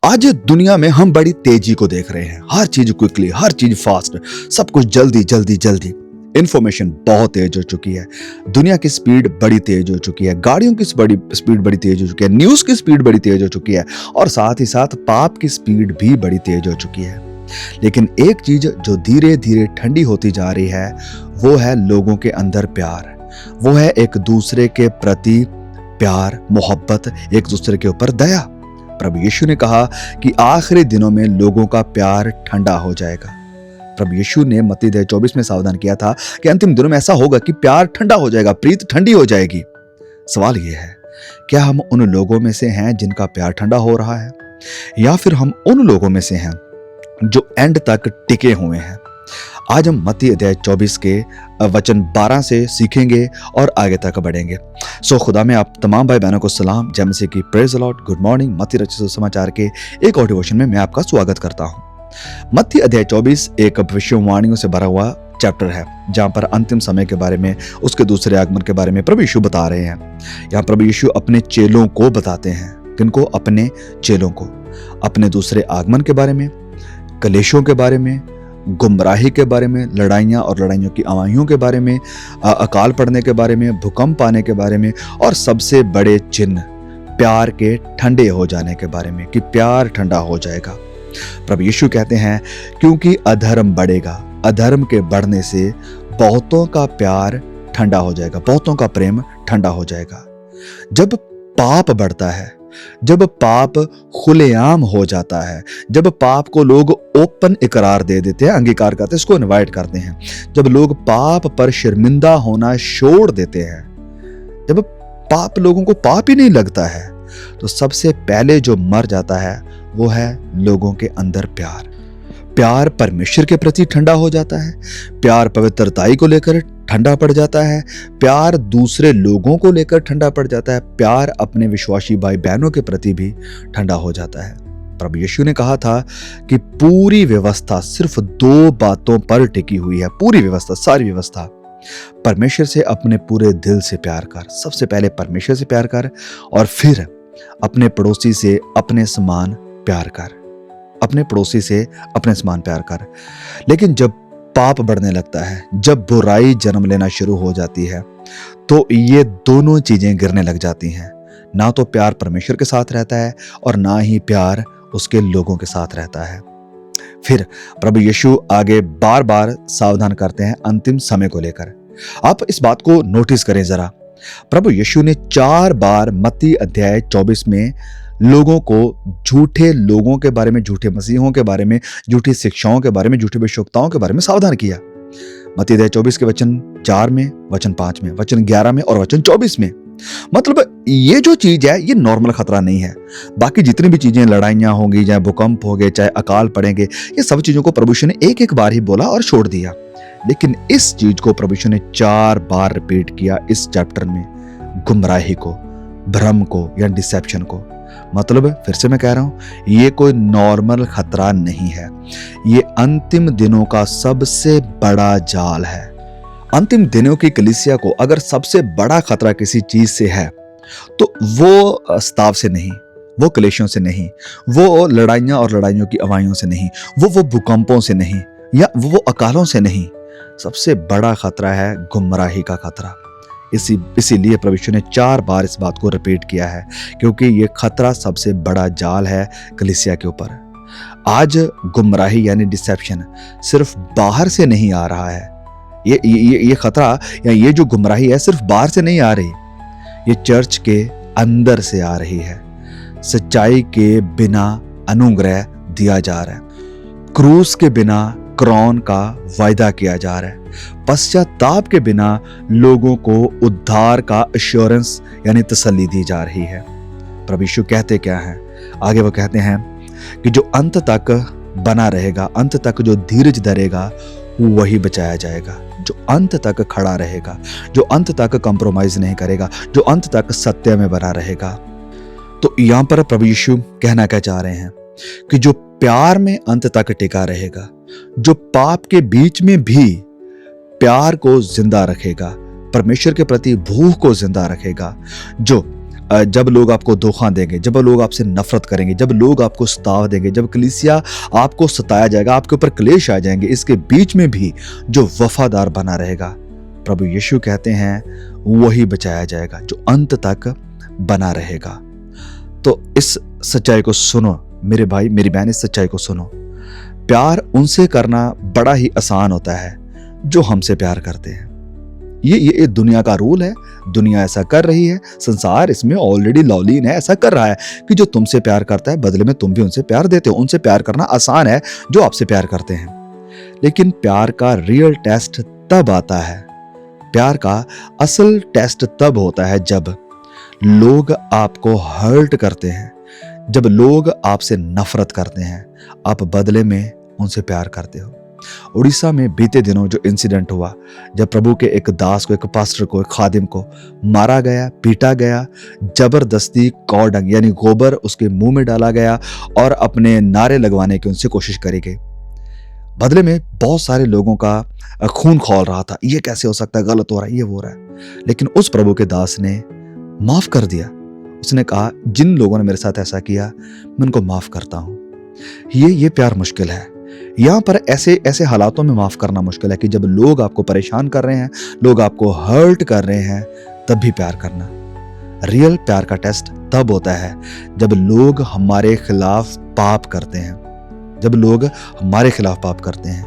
आज दुनिया में हम बड़ी तेजी को देख रहे हैं। हर चीज क्विकली, हर चीज फास्ट, सब कुछ जल्दी जल्दी जल्दी। इंफॉर्मेशन बहुत तेज हो चुकी है। दुनिया की स्पीड बड़ी तेज हो चुकी है। गाड़ियों की स्पीड बड़ी तेज हो चुकी है। न्यूज की स्पीड बड़ी तेज हो चुकी है। और साथ ही साथ पाप की स्पीड भी बड़ी तेज हो चुकी है। लेकिन एक चीज जो धीरे धीरे ठंडी होती जा रही है, वो है लोगों के अंदर प्यार। वो है एक दूसरे के प्रति प्यार, मोहब्बत, एक दूसरे के ऊपर दया। प्रभु यीशु ने कहा कि आखिरी दिनों में लोगों का प्यार ठंडा हो जाएगा। प्रभु यीशु ने मत्ती 24 में सावधान किया था कि अंतिम दिनों में ऐसा होगा कि प्यार ठंडा हो जाएगा, प्रीत ठंडी हो जाएगी। सवाल यह है, क्या हम उन लोगों में से हैं जिनका प्यार ठंडा हो रहा है, या फिर हम उन लोगों में से हैं जो एंड तक टिके हुए हैं? आज हम मत्ती अध्याय 24 के वचन 12 से सीखेंगे और आगे तक बढ़ेंगे। खुदा में आप तमाम भाई बहनों को सलाम, जय मसीह की, praise the Lord, good morning. मत्ती रचित समाचार के एक और डिवोशन में मैं आपका स्वागत करता हूं। मत्ती अध्याय 24 एक भविष्यवाणियों से भरा हुआ चैप्टर है, जहां पर अंतिम समय के बारे में, उसके दूसरे आगमन के बारे में प्रभु यीशु बता रहे हैं। यहाँ प्रभु यीशु अपने चेलों को बताते हैं। किनको? अपने चेलों को। अपने दूसरे आगमन के बारे में, कलेशों के बारे में, गुमराही के बारे में, लड़ाइयाँ और लड़ाइयों की आवाज़ों के बारे में, अकाल पड़ने के बारे में, भूकंप आने के बारे में, और सबसे बड़े चिन्ह प्यार के ठंडे हो जाने के बारे में, कि प्यार ठंडा हो जाएगा। प्रभु यीशु कहते हैं, क्योंकि अधर्म बढ़ेगा, अधर्म के बढ़ने से बहुतों का प्यार ठंडा हो जाएगा, बहुतों का प्रेम ठंडा हो जाएगा। जब पाप बढ़ता है, जब पाप खुलेआम हो जाता है, जब पाप को लोग ओपन इकरार दे देते हैं, अंगीकार करते हैं, इसको इनवाइट करते हैं, जब लोग पाप पर शर्मिंदा होना छोड़ देते हैं, जब पाप लोगों को पाप ही नहीं लगता है, तो सबसे पहले जो मर जाता है वो है लोगों के अंदर प्यार। प्यार परमेश्वर के प्रति ठंडा हो जाता है, प्यार पवित्रताई को लेकर ठंडा पड़ जाता है, प्यार दूसरे लोगों को लेकर ठंडा पड़ जाता है, प्यार अपने विश्वासी भाई बहनों के प्रति भी ठंडा हो जाता है। प्रभु यीशु ने कहा था कि पूरी व्यवस्था सिर्फ 2 बातों पर टिकी हुई है। पूरी व्यवस्था, सारी व्यवस्था। परमेश्वर से अपने पूरे दिल से प्यार कर, सबसे पहले परमेश्वर से प्यार कर, और फिर अपने पड़ोसी से अपने समान प्यार कर, अपने पड़ोसी से अपने समान प्यार कर। लेकिन जब पाप बढ़ने लगता है, जब बुराई जन्म लेना शुरू हो जाती है, तो ये दोनों चीजें गिरने लग जाती हैं। ना तो प्यार परमेश्वर के साथ रहता है और ना ही प्यार उसके लोगों के साथ रहता है। फिर प्रभु यीशु आगे बार बार सावधान करते हैं अंतिम समय को लेकर। आप इस बात को नोटिस करें जरा। प्रभु यीशु ने 4 बार मत्ती अध्याय 24 में लोगों को झूठे लोगों के बारे में, झूठे मसीहों के बारे में, झूठी शिक्षाओं के बारे में, झूठी भविष्यवक्ताओं के बारे में सावधान किया। मत्ती अध्याय 24 के वचन 4 में, वचन 5 में, वचन 11 में और वचन 24 में। मतलब ये जो चीज है, ये नॉर्मल खतरा नहीं है। बाकी जितनी भी चीजें, लड़ाइयां होंगी, चाहे भूकंप हो गए, चाहे अकाल पड़ेंगे, ये सब चीजों को प्रभु यीशु ने एक एक बार ही बोला और छोड़ दिया। लेकिन इस चीज को प्रभु यीशु ने 4 बार रिपीट किया इस चैप्टर में, गुमराही को, भ्रम को या डिसेप्शन को। मतलब फिर से मैं कह रहा हूं, ये कोई नॉर्मल खतरा नहीं है, ये अंतिम दिनों का सबसे बड़ा जाल है। अंतिम दिनों की कलीसिया को अगर सबसे बड़ा खतरा किसी चीज से है, तो वो स्ताव से नहीं, वो कलेशों से नहीं, वो लड़ाइयां और लड़ाइयों की आवाज़ों से नहीं, वो भूकंपों से नहीं, या वो अकालों से नहीं। सबसे बड़ा खतरा है गुमराही का खतरा। इसीलिए प्रभु यीशु ने 4 बार इस बात को रिपीट किया है, क्योंकि ये खतरा सबसे बड़ा जाल है कलीसिया के ऊपर। आज गुमराही यानी डिसेप्शन सिर्फ बाहर से नहीं आ रहा है। ये खतरा या ये जो गुमराही है सिर्फ बाहर से नहीं आ रही, ये चर्च के अंदर से आ रही है। सच्चाई के बिना अनुग्रह दिया जा रहा है, क्रूस के बिना क्रॉन का वायदा किया जा रहा है, पश्चाताप के बिना लोगों को उद्धार का एश्योरेंस यानी तसल्ली दी जा रही है। प्रभु यीशु कहते क्या है आगे? वो कहते हैं कि जो अंत तक बना रहेगा, अंत तक जो धीरज धरेगा, वही बचाया जाएगा। जो अंत तक खड़ा रहेगा, जो अंत तक कंप्रोमाइज नहीं करेगा, जो अंत तक सत्य में बना रहेगा। तो यहां पर प्रभु यीशु कहना क्या चाह रहे हैं कि जो प्यार में अंत तक टिका रहेगा, जो पाप के बीच में भी प्यार को जिंदा रखेगा, परमेश्वर के प्रति भूख को जिंदा रखेगा, जो जब लोग आपको धोखा देंगे, जब लोग आपसे नफरत करेंगे, जब लोग आपको सताव देंगे, जब कलीसिया आपको सताया जाएगा, आपके ऊपर क्लेश आ जाएंगे, इसके बीच में भी जो वफादार बना रहेगा, प्रभु यीशु कहते हैं वही बचाया जाएगा, जो अंत तक बना रहेगा। तो इस सच्चाई को सुनो मेरे भाई मेरी बहन, इस सच्चाई को सुनो। प्यार उनसे करना बड़ा ही आसान होता है जो हमसे प्यार करते हैं। ये दुनिया का रूल है, दुनिया ऐसा कर रही है, संसार इसमें ऑलरेडी लॉलीन है, ऐसा कर रहा है कि जो तुमसे प्यार करता है बदले में तुम भी उनसे प्यार देते हो। उनसे प्यार करना आसान है जो आपसे प्यार करते हैं। लेकिन प्यार का रियल टेस्ट तब आता है, प्यार का असल टेस्ट तब होता है जब लोग आपको हर्ट करते हैं, जब लोग आपसे नफरत करते हैं, आप बदले में उनसे प्यार करते हो। उड़ीसा में बीते दिनों जो इंसिडेंट हुआ, जब प्रभु के एक दास को, एक पास्टर को, एक खादिम को मारा गया, पीटा गया, जबरदस्ती कौ डंग यानी गोबर उसके मुंह में डाला गया और अपने नारे लगवाने की उनसे कोशिश करी गई। बदले में बहुत सारे लोगों का खून खौल रहा था, ये कैसे हो सकता है, गलत हो रहा है, ये हो रहा है। लेकिन उस प्रभु के दास ने माफ कर दिया। उसने कहा जिन लोगों ने मेरे साथ ऐसा किया मैं उनको माफ करता हूं। ये प्यार मुश्किल है। यहां पर ऐसे हालातों में माफ करना मुश्किल है कि जब लोग आपको परेशान कर रहे हैं, लोग आपको हर्ट कर रहे हैं, तब भी प्यार करना। रियल प्यार का टेस्ट तब होता है जब लोग हमारे खिलाफ पाप करते हैं, जब लोग हमारे खिलाफ पाप करते हैं।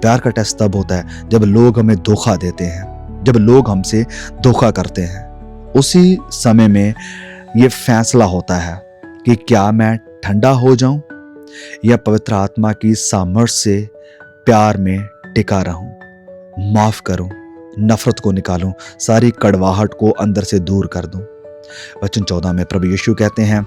प्यार का टेस्ट तब होता है जब लोग हमें धोखा देते हैं, जब लोग हमसे धोखा करते हैं। उसी समय में ये फैसला होता है कि क्या मैं ठंडा हो जाऊं या पवित्र आत्मा की सामर्थ्य से प्यार में टिका रहूं, माफ करूं, नफरत को निकालूं, सारी कड़वाहट को अंदर से दूर कर दूं। वचन 14 में प्रभु यीशु कहते हैं,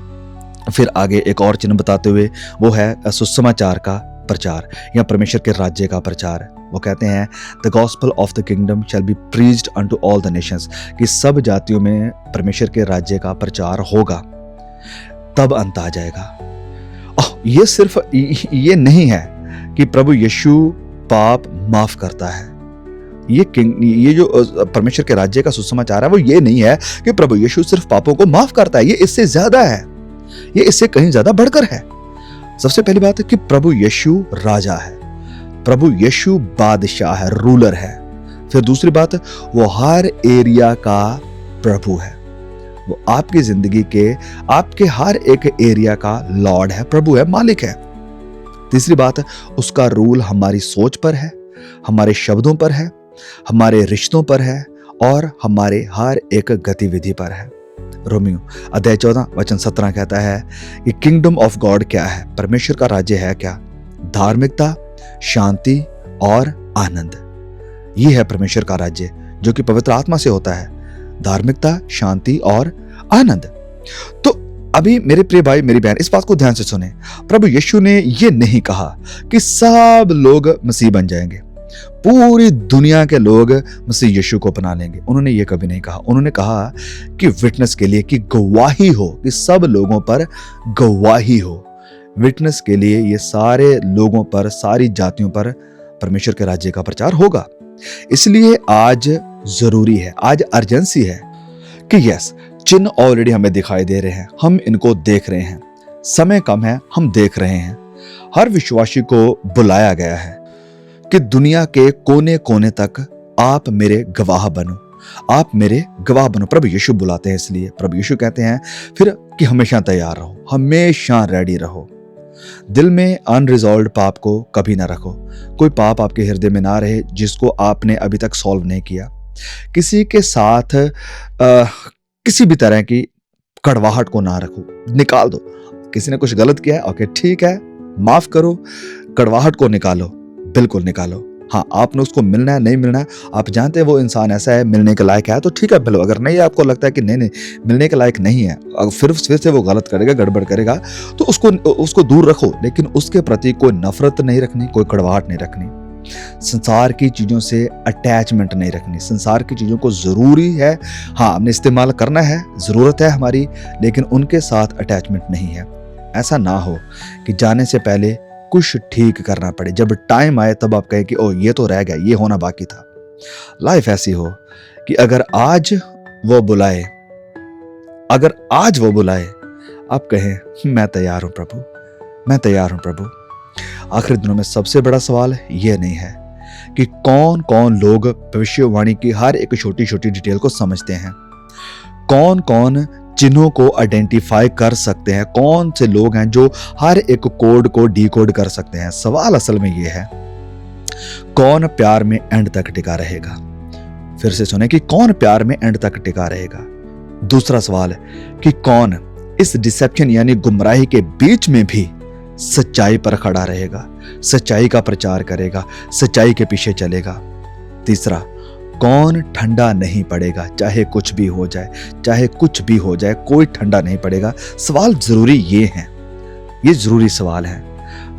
फिर आगे एक और चिन्ह बताते हुए, वो है सुसमाचार का प्रचार या परमेश्वर के राज्य का प्रचार। वो कहते हैं the gospel of the kingdom shall be preached unto all the Nations, कि सब जातियों में परमेश्वर के राज्य का प्रचार होगा, तब अंत आ जाएगा। ये सिर्फ ये नहीं है कि प्रभु यीशु पाप माफ करता है। ये जो परमेश्वर के राज्य का सुसमाचार है वो ये नहीं है कि प्रभु यीशु सिर्फ पापों को माफ करता है, ये इससे ज्यादा है, ये इससे कहीं ज्यादा बढ़कर है। सबसे पहली बात है कि प्रभु यीशु राजा है, प्रभु यीशु बादशाह है, रूलर है। फिर दूसरी बात, वो हर एरिया का प्रभु है, वो आपकी जिंदगी के, आपके हर एक एरिया का लॉर्ड है, प्रभु है, मालिक है। तीसरी बात, उसका रूल हमारी सोच पर है, हमारे शब्दों पर है, हमारे रिश्तों पर है और हमारे हर एक गतिविधि पर है। रोमियो अध्याय 14 वचन 17 कहता है कि किंगडम ऑफ गॉड क्या है, परमेश्वर का राज्य है क्या? धार्मिकता, शांति और आनंद। ये है परमेश्वर का राज्य जो कि पवित्र आत्मा से होता है, धार्मिकता, शांति और आनंद। तो अभी मेरे प्रिय भाई मेरी बहन, इस बात को ध्यान से सुने। प्रभु यीशु ने यह नहीं कहा कि सब लोग मसीह बन जाएंगे, पूरी दुनिया के लोग मसीह यीशु को अपना लेंगे। उन्होंने ये कभी नहीं कहा। उन्होंने कहा कि विटनेस के लिए, कि गवाही हो, कि सब लोगों पर गवाही हो। विटनेस के लिए ये सारे लोगों पर, सारी जातियों पर परमेश्वर के राज्य का प्रचार होगा। इसलिए आज जरूरी है, आज अर्जेंसी है कि यस, चिन्ह ऑलरेडी हमें दिखाई दे रहे हैं, हम इनको देख रहे हैं, समय कम है, हम देख रहे हैं। हर विश्वासी को बुलाया गया है कि दुनिया के कोने कोने तक आप मेरे गवाह बनो, आप मेरे गवाह बनो। प्रभु यीशु बुलाते हैं, इसलिए प्रभु यीशु कहते हैं फिर कि हमेशा तैयार रहो, हमेशा रेडी रहो। दिल में अनरिजॉल्व्ड पाप को कभी ना रखो। कोई पाप आपके हृदय में ना रहे जिसको आपने अभी तक सॉल्व नहीं किया। किसी के साथ किसी भी तरह की कड़वाहट को ना रखो, निकाल दो। किसी ने कुछ गलत किया है, ओके ठीक है, माफ करो, कड़वाहट को निकालो, बिल्कुल निकालो। हाँ, आपने उसको मिलना है, नहीं मिलना है, आप जानते हैं वो इंसान ऐसा है, मिलने के लायक है तो ठीक है, बिल्कुल। अगर नहीं, आपको लगता है कि नहीं मिलने के लायक नहीं है, अगर फिर से वो गलत करेगा, गड़बड़ करेगा, तो उसको दूर रखो। लेकिन उसके प्रति कोई नफरत नहीं रखनी, कोई कड़वाहट नहीं रखनी, संसार की चीजों से अटैचमेंट नहीं रखनी। संसार की चीजों को जरूरी है, हाँ, हमने इस्तेमाल करना है, जरूरत है हमारी, लेकिन उनके साथ अटैचमेंट नहीं है। ऐसा ना हो कि जाने से पहले कुछ ठीक करना पड़े, जब टाइम आए तब आप कहें कि ओ ये तो रह गया, ये होना बाकी था। लाइफ ऐसी हो कि अगर आज वो बुलाए अगर आज वो बुलाए, आप कहें मैं तैयार हूं प्रभु, मैं तैयार हूं प्रभु। आखिरी दिनों में सबसे बड़ा सवाल ये नहीं है कि कौन कौन लोग भविष्यवाणी की हर एक छोटी छोटी डिटेल को समझते हैं, कौन कौन चिन्हों को आइडेंटिफाई कर सकते हैं, कौन से लोग हैं जो हर एक कोड को डिकोड कर सकते हैं। सवाल असल में यह है, कौन प्यार में एंड तक टिका रहेगा। फिर से सुने कि कौन प्यार में एंड तक टिका रहेगा। दूसरा सवाल है कि कौन इस डिसेप्शन यानी गुमराही के बीच में भी सच्चाई पर खड़ा रहेगा, सच्चाई का प्रचार करेगा, सच्चाई के पीछे चलेगा। तीसरा, कौन ठंडा नहीं पड़ेगा, चाहे कुछ भी हो जाए, चाहे कुछ भी हो जाए, कोई ठंडा नहीं पड़ेगा। सवाल जरूरी ये है, ये जरूरी सवाल है।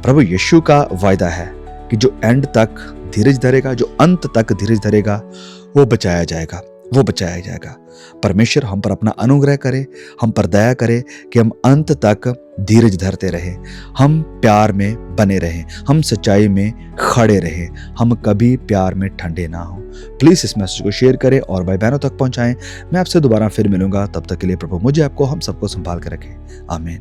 प्रभु यीशु का वायदा है कि जो एंड तक धीरज धरेगा, जो अंत तक धीरज धरेगा, वो बचाया जाएगा, वो बचाया जाएगा। परमेश्वर हम पर अपना अनुग्रह करे, हम पर दया करे कि हम अंत तक धीरज धरते रहें, हम प्यार में बने रहें, हम सच्चाई में खड़े रहें, हम कभी प्यार में ठंडे ना हो। प्लीज इस मैसेज को शेयर करें और भाई बहनों तक पहुंचाएं। मैं आपसे दोबारा फिर मिलूंगा, तब तक के लिए प्रभु मुझे, आपको, हम सबको संभाल कर रखें। आमीन।